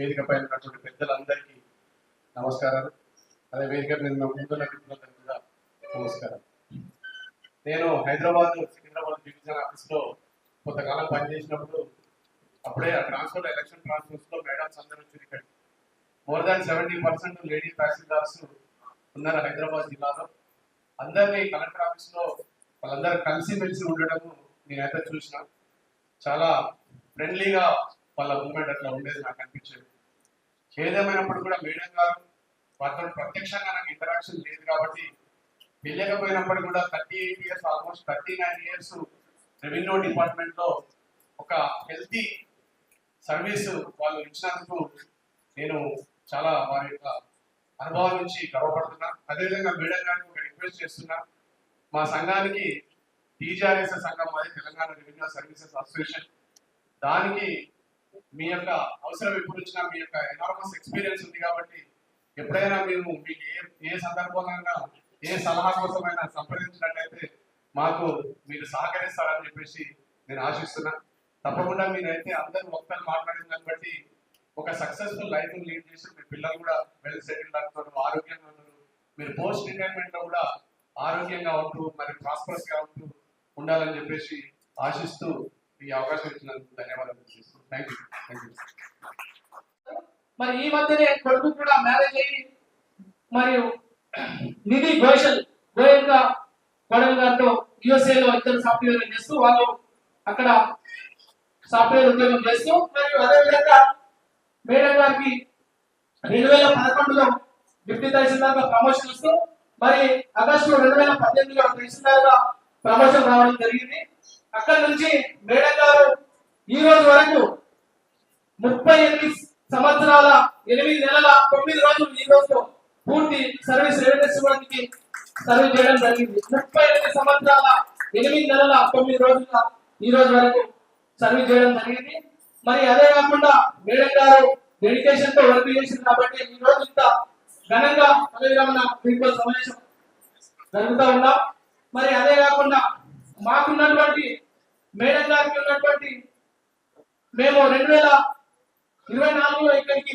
వేదిక పైన ఉన్నటువంటి పెద్దలందరికీ నమస్కారాలు. అదే వేదిక మీద ముందున్నటువంటి కూడా నమస్కారం. నేను హైదరాబాద్ సికింద్రాబాద్ డివిజన్ ఆఫీస్లో కొంతకాలం పనిచేసినప్పుడు అప్పుడే ట్రాన్స్ఫర్ ఎలక్షన్ ట్రాన్స్ఫర్స్లో మేడమ్స్ అందరూ వచ్చి ఇక్కడ మోర్ దాన్ 70% లేడీ తహసీల్దార్స్ ఉన్నారు హైదరాబాద్ జిల్లాలో. అందరినీ కలెక్టర్ ఆఫీస్లో వాళ్ళందరూ కలిసిమెలిసి ఉండడము నేనైతే చూసిన. చాలా ఫ్రెండ్లీగా వాళ్ళ మూమెంట్ అట్లా ఉండేది నాకు అనిపించేది. ఏదేమైనప్పుడు కూడా మేడం గారు వాళ్ళతో ప్రత్యక్షంగా నాకు ఇంటరాక్షన్ లేదు కాబట్టి వెళ్ళకపోయినప్పుడు కూడా 38 years ఆల్మోస్ట్ 39 years రెవెన్యూ డిపార్ట్మెంట్లో ఒక హెల్తీ సర్వీస్ వాళ్ళు ఇచ్చినందుకు నేను చాలా వారి యొక్క అనుభవం నుంచి గర్వపడుతున్నా. అదేవిధంగా మేడం గారికి ఒక రిక్వెస్ట్ చేస్తున్నా, మా సంఘానికి టీజీఆర్ఎస్ సంఘం మాది తెలంగాణ రెవెన్యూ సర్వీసెస్ అసోసియేషన్. దానికి మీ యొక్క అవసరం ఎప్పుడు వచ్చినా మీ యొక్క ఎనార్మస్ ఎక్స్పీరియన్స్ ఉంది కాబట్టి ఎప్పుడైనా మేము మీకు ఏ సందర్భంగా ఏ సలహా కోసమైనా సంప్రదించినట్లయితే మాకు మీరు సహకరిస్తారని చెప్పేసి నేను ఆశిస్తున్నా. తప్పకుండా మీరైతే అందరూ ఒక్కరు మాట్లాడిన దాన్ని బట్టి ఒక సక్సెస్ఫుల్ లైఫ్ లీడ్ చేసి మీ పిల్లలు కూడా వెల్ సెటిల్డ్ అవుతారు, ఆరోగ్యంగా ఉన్నారు. మీరు పోస్ట్ రిటైర్మెంట్ లో కూడా ఆరోగ్యంగా ఉంటూ మరి ప్రాస్పరస్ గా ఉంటూ ఉండాలని చెప్పేసి ఆశిస్తూ ఈ అవకాశం ఇచ్చినందుకు ధన్యవాదాలు తెలియజేస్తున్నాను. Thank you. మరి ఈ మధ్యనే కొడుకు కూడా మ్యారేజ్ అయ్యి మరియు నిధి గోయల్ గారితో USA లో ఇద్దరు సాఫ్ట్వేర్ చేస్తూ వాళ్ళు అక్కడ సాఫ్ట్వేర్ ఉద్యోగం చేస్తూ మరియు అదేవిధంగా మేడం గారికి 2011లో డిప్యూటీ తహసీల్దార్ గా ప్రమోషన్ ఇస్తూ మరి ఆగస్టు 2018లో తహసీల్దార్ గా ప్రమోషన్ రావడం జరిగింది. అక్కడి నుంచి మేడం గారు ఈ రోజు వరకు 38 సంవత్సరాల 8 నెలల 9 రోజులు ఈ రోజు పూర్తి సర్వీస్ రెవెన్యూ సిబ్బందికి సర్వీస్ చేయడం జరిగింది. 38 సంవత్సరాల 8 నెలల 9 రోజుల ఈ రోజు వరకు సర్వీస్ చేయడం జరిగింది. మరి అదే కాకుండా మేడం గారు డెడికేషన్ తో వర్క్ చేసింది కాబట్టి ఈ రోజు ఇంత ఘనంగా పదవిరమణ ప్రిన్సిపల్ సమావేశం జరుగుతూ ఉన్నాం. మరి అదే కాకుండా మాకున్నటువంటి మేడం గారికి ఉన్నటువంటి మేము 2024లో ఇక్కడికి